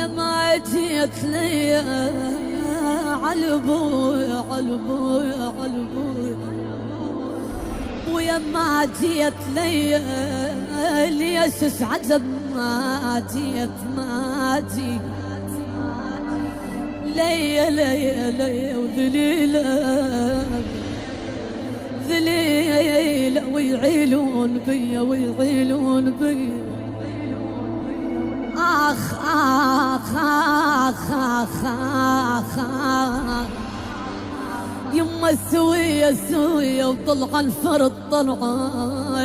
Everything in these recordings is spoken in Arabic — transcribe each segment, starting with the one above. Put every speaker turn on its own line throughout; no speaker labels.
ويا ما جيت لي عالبويا عالبويا عالبويا، ويا ما جيت لي ليش عجب ما جيت ما جيت لي لي لي وذليلة ذليلة ويعيلون بيا ويعيلون بيا. آخ آخ آخ آخ آخ آخ يما السوية سوية وطلع الفرد طلع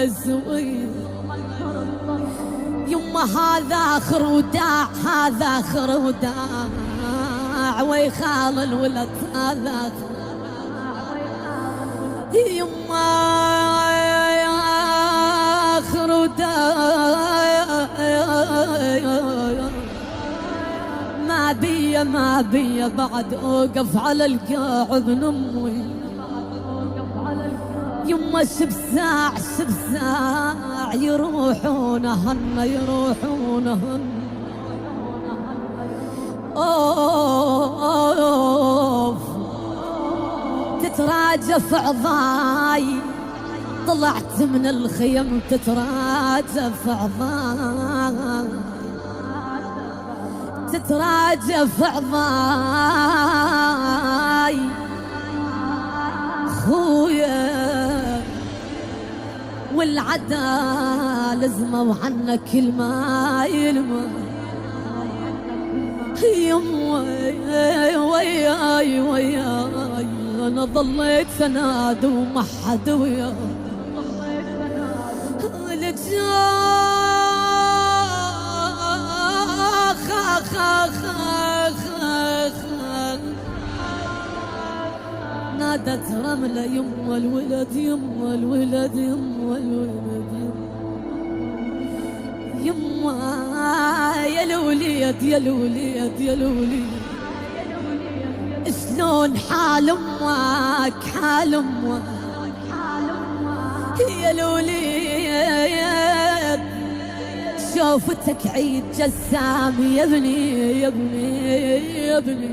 السوية. يما هذا آخر وداع هذا آخر وداع ويخال الولد هذا يما آخر وداع ما بي بعد اوقف على القاعد نموي. يما شبساع شبساع يروحون هن يروحون هن. اوف تتراجف عضاي طلعت من الخيم تتراجف عضاي تتراجف عضاي خويا والعدا لزموا عنك الماي الماي. يمي وياي وياي انا ضليت سناد وما حد وياي نادت رملة يما الولد يما الولد يما الولد يما يا الوليد يا الوليد يا الوليد. شلون حال امك حال امك يا الوليد شوفتك عيد جسام يا ابني يا ابني يا ابني.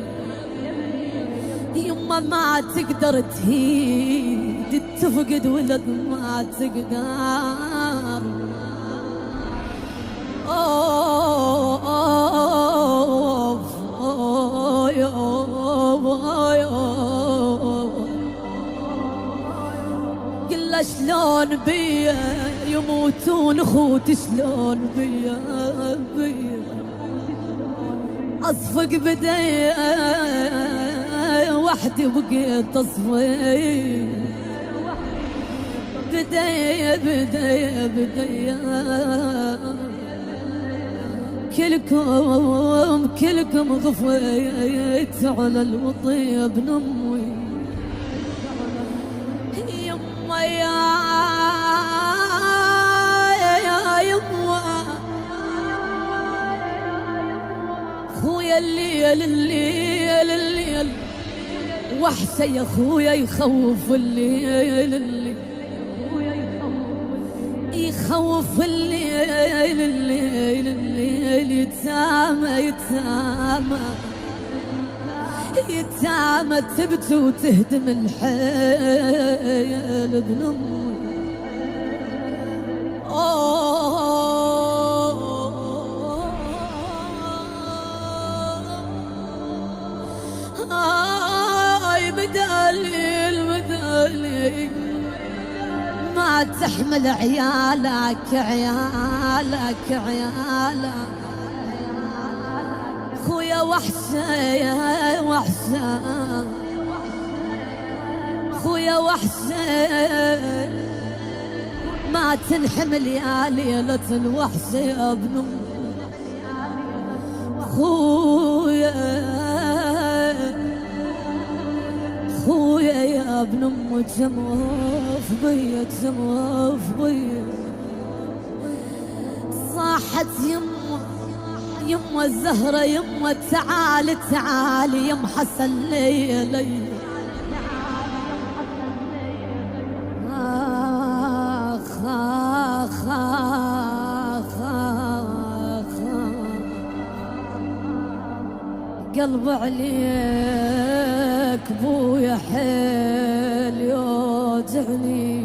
يما ما تقدر تهيد تفقد ولد ما تقدر. قل شلون بيا يموتون اخوتي شلون بيا بيا اصفق بداية وحدي بقيت اصفي بداية بداية بداية. كلكم غفيت على الوطيب نموي. يما يا يما خويا الليل الليل الليل وحشة يا خويا يخوف الليل الليل يخوف الليل الليل الليل. يتسامى يتسامى يتسامى تبكي وتهدم الحيل بنمو. بدالي المدالي ما تحمل عيالك عيالك عيالك خويا وحشة يا وحشة خويا وحشة ما تنحمل يا ليلة الوحشة يا ابن خويا خويا يا ابن ام جموف بيا جموف بيا. صاحت يما الزهرة يما تعالي تعالي يم حسن ليلي. آخ آخ آخ آخ قلب عليك بويا حيل يوجعني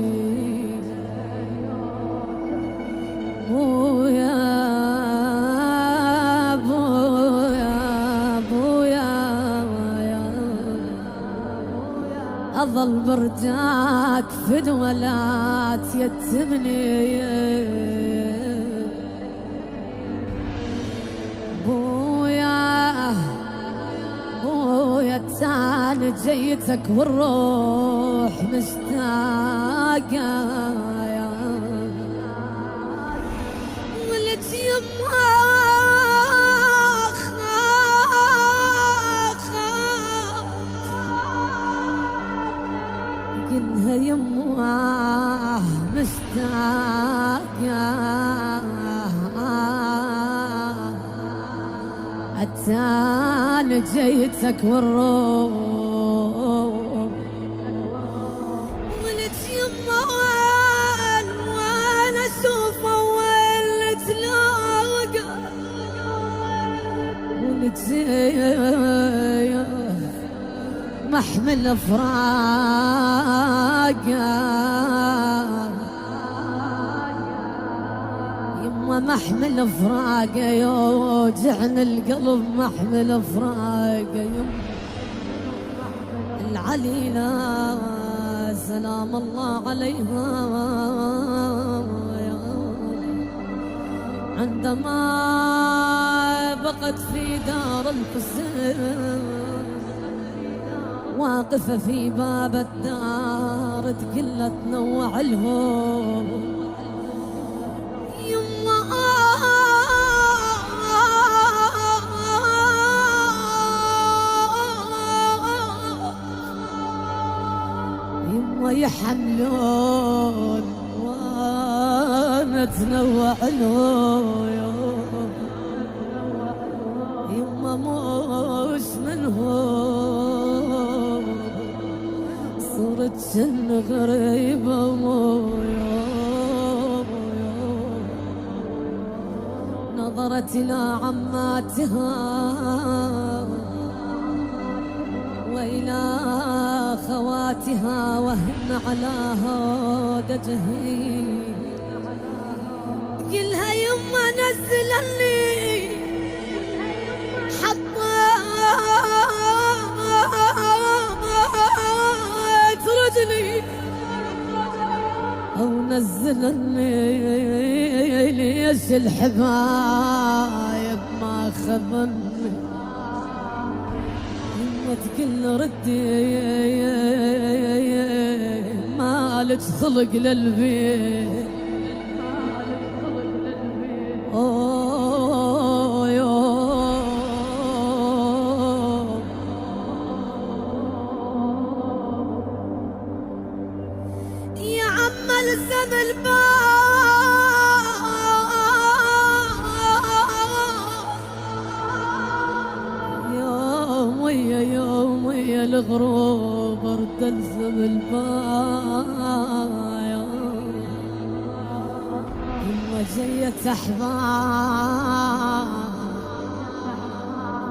بويا بويا بويا أظل برجاك فدوى لا تيتمني بويا بويا تاني جيتك والروح مشتاقة ولد يما قلها يما مشتاقة أتاني جيتك والروح ولد يما وين أشوفه وين تلاقى ولد محمل فراقه يما محمل فراقه يوجعني القلب محمل فراقه يما العليلة سلام الله عليها عندما بقت في دار الحسين واقفة في باب الدار تقل تنوع لهم يما يما يحملون وانا تنوع لهم يما مش منهم صرت شن غريبة نظرت إلى عماتها وإلى خواتها وهن على هودجه قلها يما نزلني حطيت رجلي أو نزلني ليش الحبايب ما خذني يما تقل ردي مالك خلق للبيت الزم الباب يوم ويا الغروب ارد الزم الباب يما جيت احباب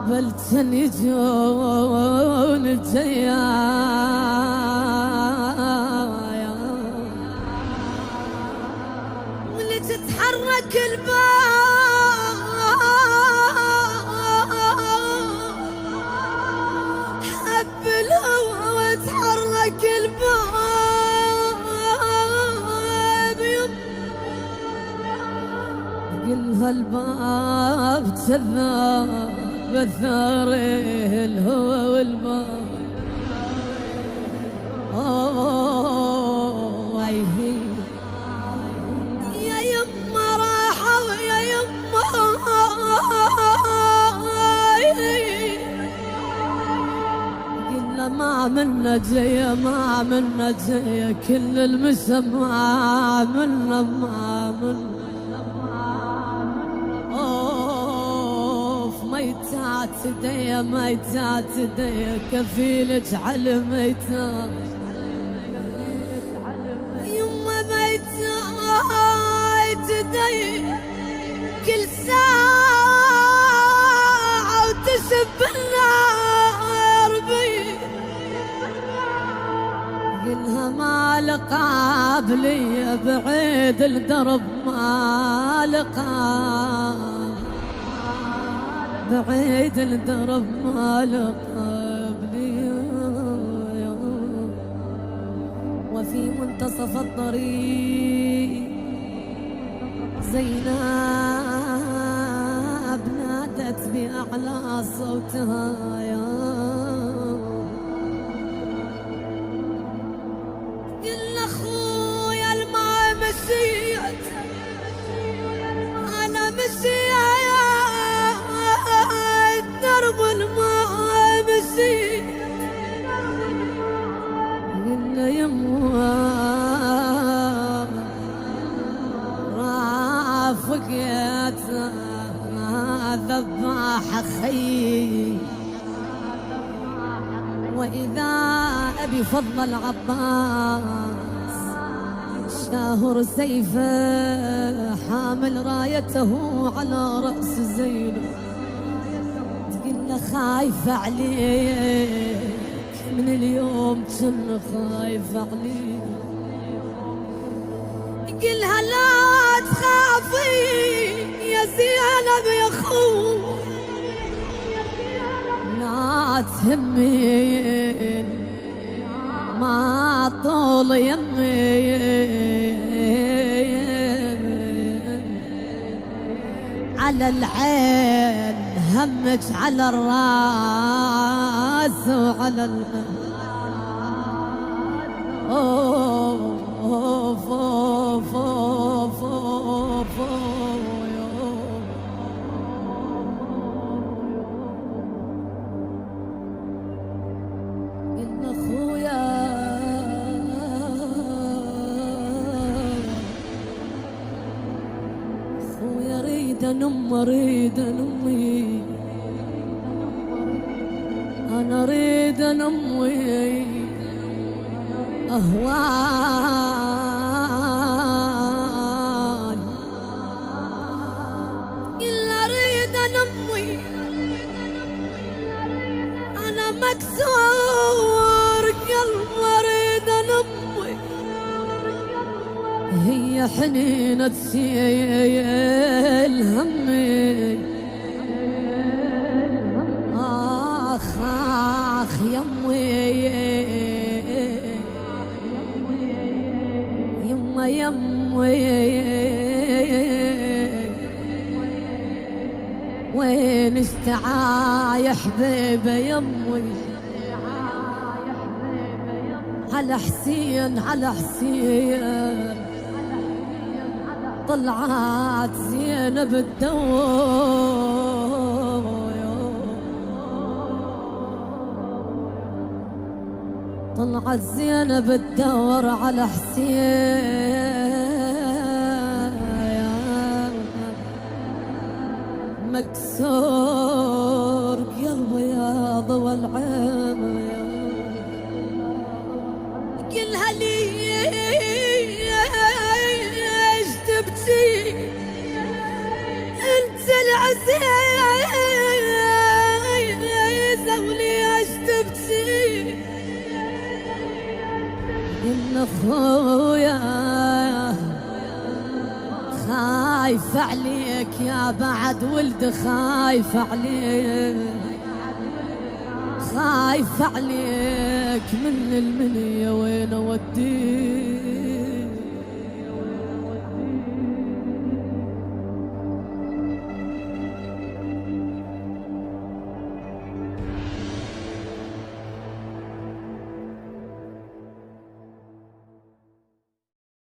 بل كان يجون الجياد تتحرك الباب حب الهوى وتحرك الباب قلها الباب كذاب بثاره الهوى والباب ما منا جاية ما منا جاية كل المسم ما منا اوف ميتات ديا ميتات ديا كفيلك على ميتات يما ميتات ديا كل ساعة وتسب النار بلي بعيد الدرب ما لقى، بعيد الدرب ما لقى بلي، وفي منتصف الطريق زينب نادت بأعلى صوتها يا قل أخويا الما مشيت أنا مشيت درب الماء مشيت، قلنا يما رافقت ذباح خي، وإذا أبي فضل العباس شاهر سيفه حامل رايته على رأس زينب، تقول خايفة عليك من اليوم كن خايفة عليك، قلها لا تخافي يا زينب يا خو، لا تهمين ما طول يمين، على العين همك على الراس وعلى أوف أوف أوف أوف أوف إن أخويا أخويا ريد أنم ريد أنمي، أنا ريد أنمي أهوال، إلا أريد أنمي أنا مكسور قلب أريد أنمي، هي حنينة تشيل همي، آخ آخ يمي يمي وين اشتعى يا حبيبه يمي، على حسين على حسين طلعت زينب الدور، طلعت زينب الدور على حسين، مكسور قلبي يا ضوى العين، قلها ليش تبكي انت العزيزة وليش تبكي، إن أخويا خايف عليك يا بعد ولد خايف عليك، خايف عليك من المنية وين أوديك.